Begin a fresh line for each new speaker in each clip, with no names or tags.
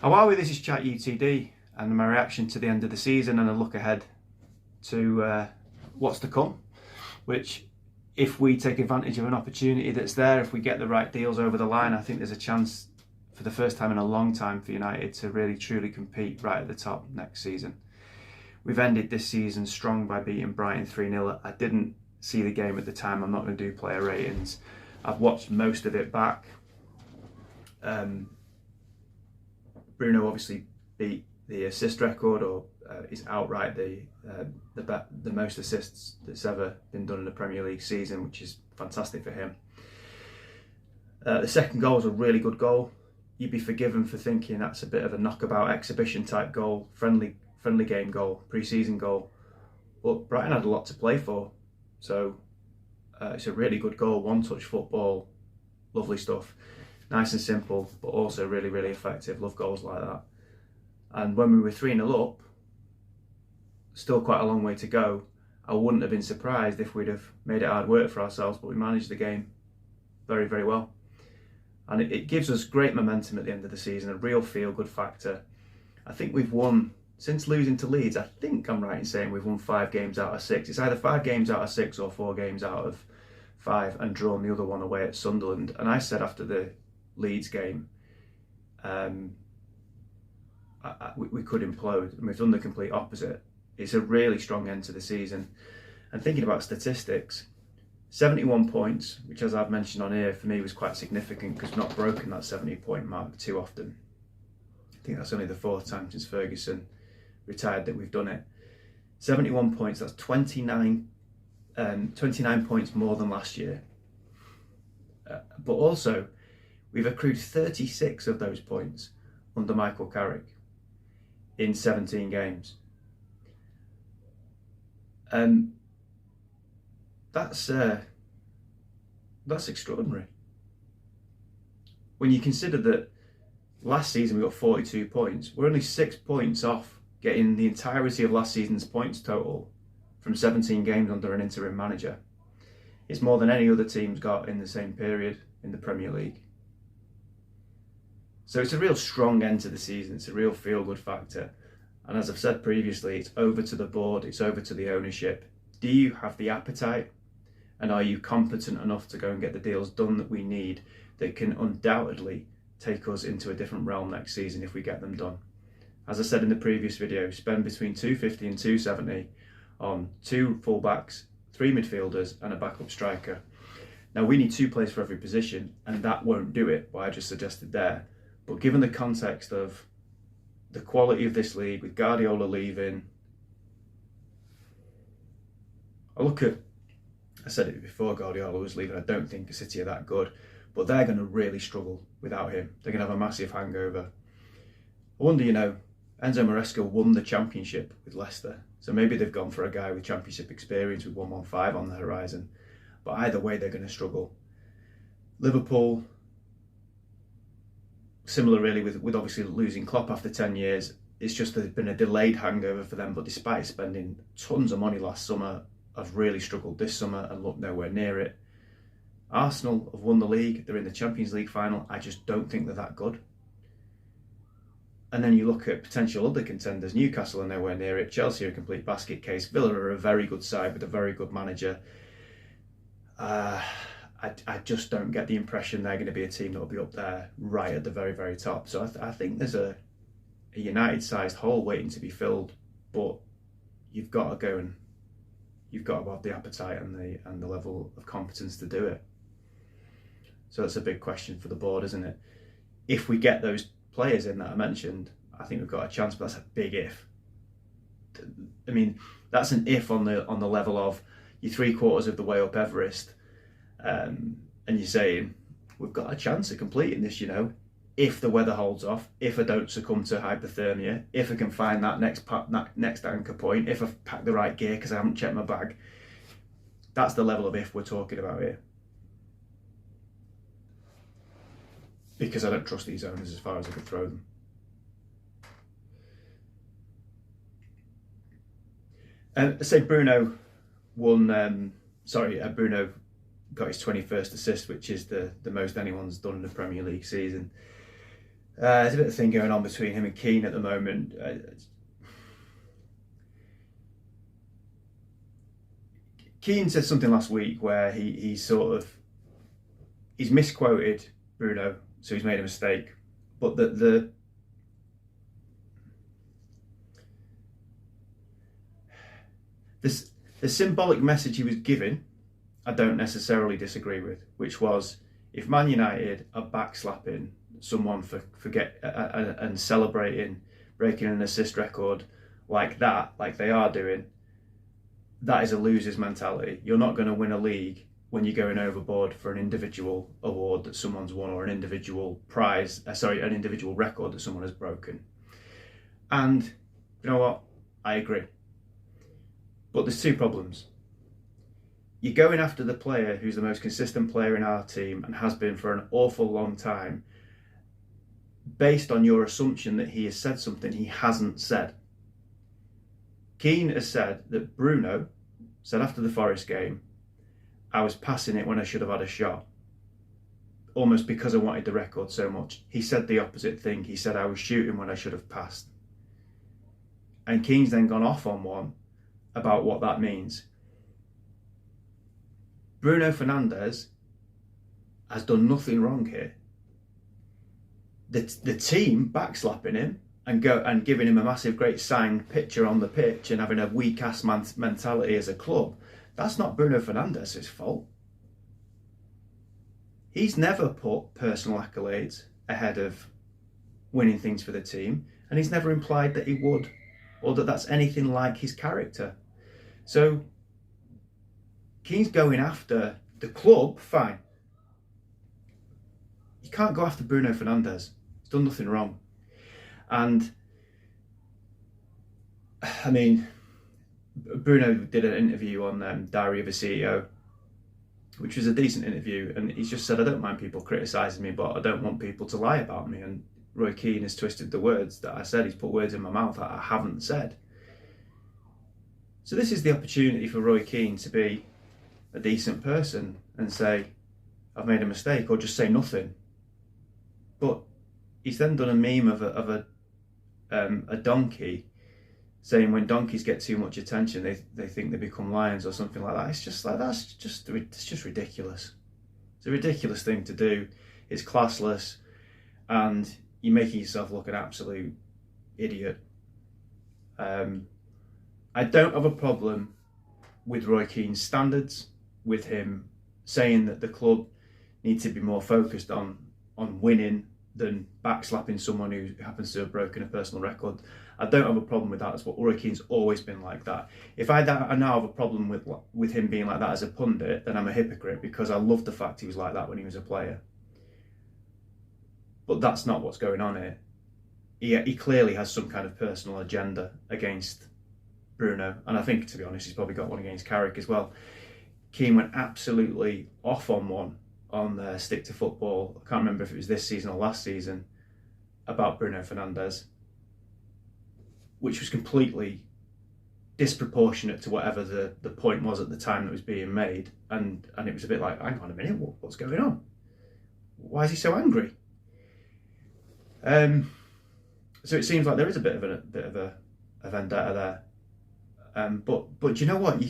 How are we? This is ChatUTD and my reaction to the end of the season and a look ahead to what's to come, which, if we take advantage of an opportunity that's there, if we get the right deals over the line, I think there's a chance for the first time in a long time for United to really truly compete right at the top next season. We've ended this season strong by beating Brighton 3-0. I didn't see the game at the time. I'm not going to do player ratings. I've watched most of it back. Bruno obviously beat the assist record, or is outright the most assists that's ever been done in a Premier League season, which is fantastic for him. The second goal was a really good goal. You'd be forgiven for thinking that's a bit of a knockabout exhibition type goal, friendly game goal, pre-season goal. But Brighton had a lot to play for, so it's a really good goal, one-touch football, lovely stuff. Nice and simple, but also really, really effective. Love goals like that. And when we were 3-0 up, still quite a long way to go, I wouldn't have been surprised if we'd have made it hard work for ourselves, but we managed the game very, very well. And it gives us great momentum at the end of the season, a real feel-good factor. I think we've won, since losing to Leeds, I think I'm right in saying we've won 5 games out of 6. It's either 5 games out of 6 or 4 games out of 5, and drawn the other one away at Sunderland. And I said after the Leeds game, we could implode, and we've done the complete opposite. It's a really strong end to the season. And thinking about statistics, 71 points, which, as I've mentioned on here, for me was quite significant because we've not broken that 70-point mark too often. I think that's only the 4th time since Ferguson retired that we've done it. 71 points, that's 29 points more than last year. But also, we've accrued 36 of those points under Michael Carrick in 17 games. That's extraordinary. When you consider that last season we got 42 points, we're only 6 points off getting the entirety of last season's points total from 17 games under an interim manager. It's more than any other team's got in the same period in the Premier League. So it's a real strong end to the season. It's a real feel-good factor. And as I've said previously, it's over to the board, it's over to the ownership. Do you have the appetite? And are you competent enough to go and get the deals done that we need, that can undoubtedly take us into a different realm next season if we get them done? As I said in the previous video, spend between 250 and 270 on 2 fullbacks, 3 midfielders and a backup striker. Now we need 2 players for every position, and that won't do it, what I just suggested there. But given the context of the quality of this league, with Guardiola leaving, I said it before Guardiola was leaving, I don't think City are that good, but they're going to really struggle without him. They're going to have a massive hangover. I wonder, Enzo Maresca won the championship with Leicester, so maybe they've gone for a guy with championship experience with 115 on the horizon. But either way, they're going to struggle. Liverpool, similar really with obviously losing Klopp after 10 years. It's just there's been a delayed hangover for them, but despite spending tons of money last summer, I've really struggled this summer and looked nowhere near it. Arsenal have won the league, they're in the Champions League final. I just don't think they're that good. And then you look at potential other contenders. Newcastle are nowhere near it. Chelsea are a complete basket case. Villa are a very good side with a very good manager. I just don't get the impression they're going to be a team that will be up there right at the very, very top. So I think there's a United-sized hole waiting to be filled, but you've got to go and you've got to have the appetite and the level of competence to do it. So that's a big question for the board, isn't it? If we get those players in that I mentioned, I think we've got a chance, but that's a big if. I mean, that's an if on the level of you're 3/4 of the way up Everest, and you're saying we've got a chance of completing this, if the weather holds off, if I don't succumb to hypothermia, if I can find that next anchor point, if I've packed the right gear because I haven't checked my bag. That's the level of if we're talking about here. Because I don't trust these owners as far as I could throw them. I say Bruno Bruno got his 21st assist, which is the most anyone's done in the Premier League season. There's a bit of thing going on between him and Keane at the moment. Keane said something last week where he's misquoted Bruno, so he's made a mistake. But the symbolic message he was giving, I don't necessarily disagree with, which was, if Man United are backslapping someone for and celebrating breaking an assist record like that, like they are doing, that is a loser's mentality. You're not going to win a league when you're going overboard for an individual award that someone's won, or an individual an individual record that someone has broken. And you know what? I agree. But there's two problems. You're going after the player who's the most consistent player in our team and has been for an awful long time, based on your assumption that he has said something he hasn't said. Keane has said that Bruno said after the Forest game, I was passing it when I should have had a shot, almost because I wanted the record so much. He said the opposite thing. He said I was shooting when I should have passed. And Keane's then gone off on one about what that means. Bruno Fernandes has done nothing wrong here. The team backslapping him and giving him a massive, great signed picture on the pitch and having a weak ass mentality as a club, that's not Bruno Fernandes' fault. He's never put personal accolades ahead of winning things for the team, and he's never implied that he would, or that that's anything like his character. So Keane's going after the club, fine. You can't go after Bruno Fernandes. He's done nothing wrong. And I mean, Bruno did an interview on Diary of a CEO, which was a decent interview, and he's just said, I don't mind people criticising me, but I don't want people to lie about me. And Roy Keane has twisted the words that I said. He's put words in my mouth that I haven't said. So this is the opportunity for Roy Keane to be a decent person and say, I've made a mistake, or just say nothing. But he's then done a meme of a donkey, saying when donkeys get too much attention, they think they become lions or something like that. It's just like, it's just ridiculous. It's a ridiculous thing to do. It's classless, and you're making yourself look an absolute idiot. I don't have a problem with Roy Keane's standards, with him saying that the club needs to be more focused on winning than backslapping someone who happens to have broken a personal record. I don't have a problem with that. That's what Roy Keane's always been like that. If I now have a problem with him being like that as a pundit, then I'm a hypocrite, because I love the fact he was like that when he was a player. But that's not what's going on here. He clearly has some kind of personal agenda against Bruno, and I think, to be honest, he's probably got one against Carrick as well. Keane went absolutely off on one on Stick to Football. I can't remember if it was this season or last season, about Bruno Fernandes, which was completely disproportionate to whatever the point was at the time that was being made, and it was a bit like, hang on a minute, what's going on? Why is he so angry? So it seems like there is a bit of a vendetta there. But you know what?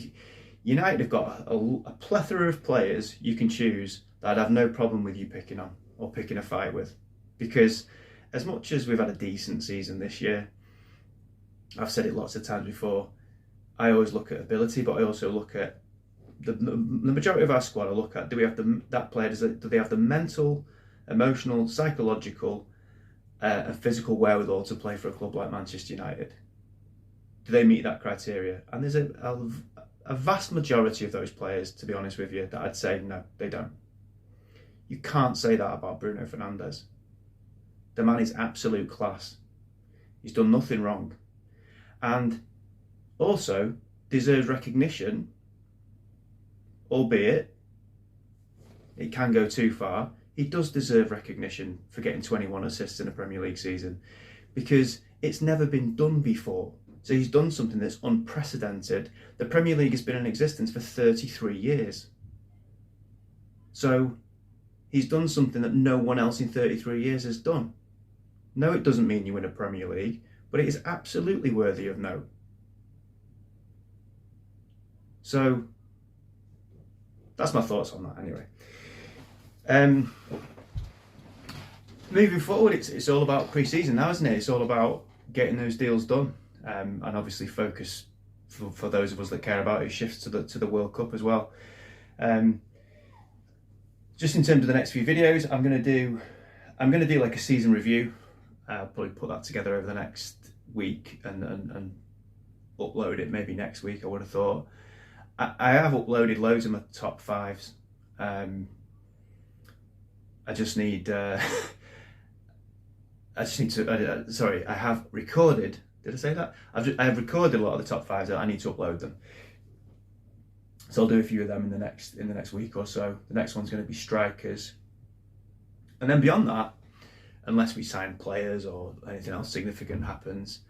United have got a plethora of players you can choose that I'd have no problem with you picking on or picking a fight with, because as much as we've had a decent season this year, I've said it lots of times before, I always look at ability, but I also look at the majority of our squad. I look at, do we have that player? Do they have the mental, emotional, psychological, and physical wherewithal to play for a club like Manchester United? Do they meet that criteria? And there's a vast majority of those players, to be honest with you, that I'd say no, they don't. You can't say that about Bruno Fernandes. The man is absolute class. He's done nothing wrong. And also deserves recognition, albeit it can go too far. He does deserve recognition for getting 21 assists in a Premier League season, because it's never been done before. So he's done something that's unprecedented. The Premier League has been in existence for 33 years. So he's done something that no one else in 33 years has done. No, it doesn't mean you win a Premier League, but it is absolutely worthy of note. So that's my thoughts on that anyway. Moving forward, it's all about pre-season now, isn't it? It's all about getting those deals done, and obviously focus for those of us that care about it shifts to the World Cup as well. Just in terms of the next few videos, I'm gonna do like a season review. I'll probably put that together over the next week and upload it maybe next week, I would have thought. I have uploaded loads of my top fives. I just need to. Sorry, I have recorded. Did I say that? I have recorded a lot of the top fives. I need to upload them. So I'll do a few of them in the next week or so. The next one's going to be strikers, and then beyond that, unless we sign players or anything else significant happens,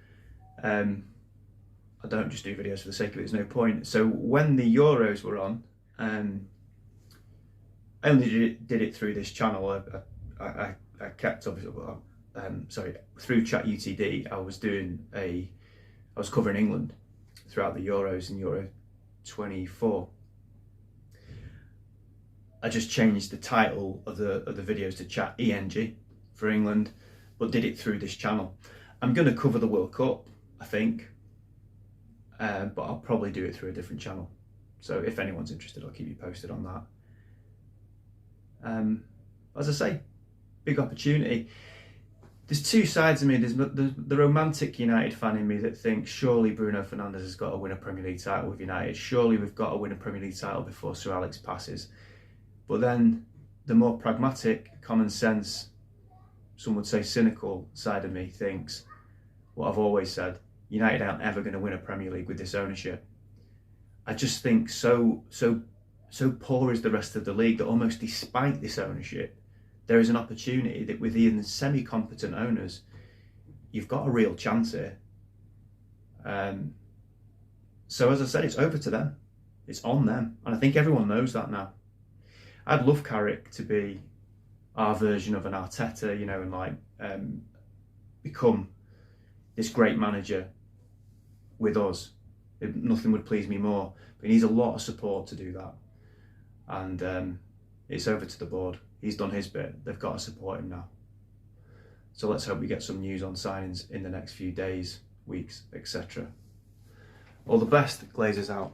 I don't just do videos for the sake of it. There's no point. So when the Euros were on, I only did it through this channel. I kept obviously. Through ChatUTD, I was covering England throughout the Euros in Euro 24. I just changed the title of the videos to Chat ENG for England, but did it through this channel. I'm going to cover the World Cup, I think, but I'll probably do it through a different channel. So if anyone's interested, I'll keep you posted on that. As I say, big opportunity. There's two sides of me. There's the romantic United fan in me that thinks surely Bruno Fernandes has got to win a Premier League title with United. Surely we've got to win a Premier League title before Sir Alex passes. But then the more pragmatic, common sense, some would say cynical side of me thinks what I've always said: United aren't ever going to win a Premier League with this ownership. I just think so poor is the rest of the league that almost despite this ownership, there is an opportunity that with even semi-competent owners, you've got a real chance here. So as I said, it's over to them. It's on them. And I think everyone knows that now. I'd love Carrick to be our version of an Arteta, and become this great manager with us. Nothing would please me more. But he needs a lot of support to do that. And it's over to the board. He's done his bit. They've got to support him now. So let's hope we get some news on signings in the next few days, weeks, etc. All the best. Glazers out.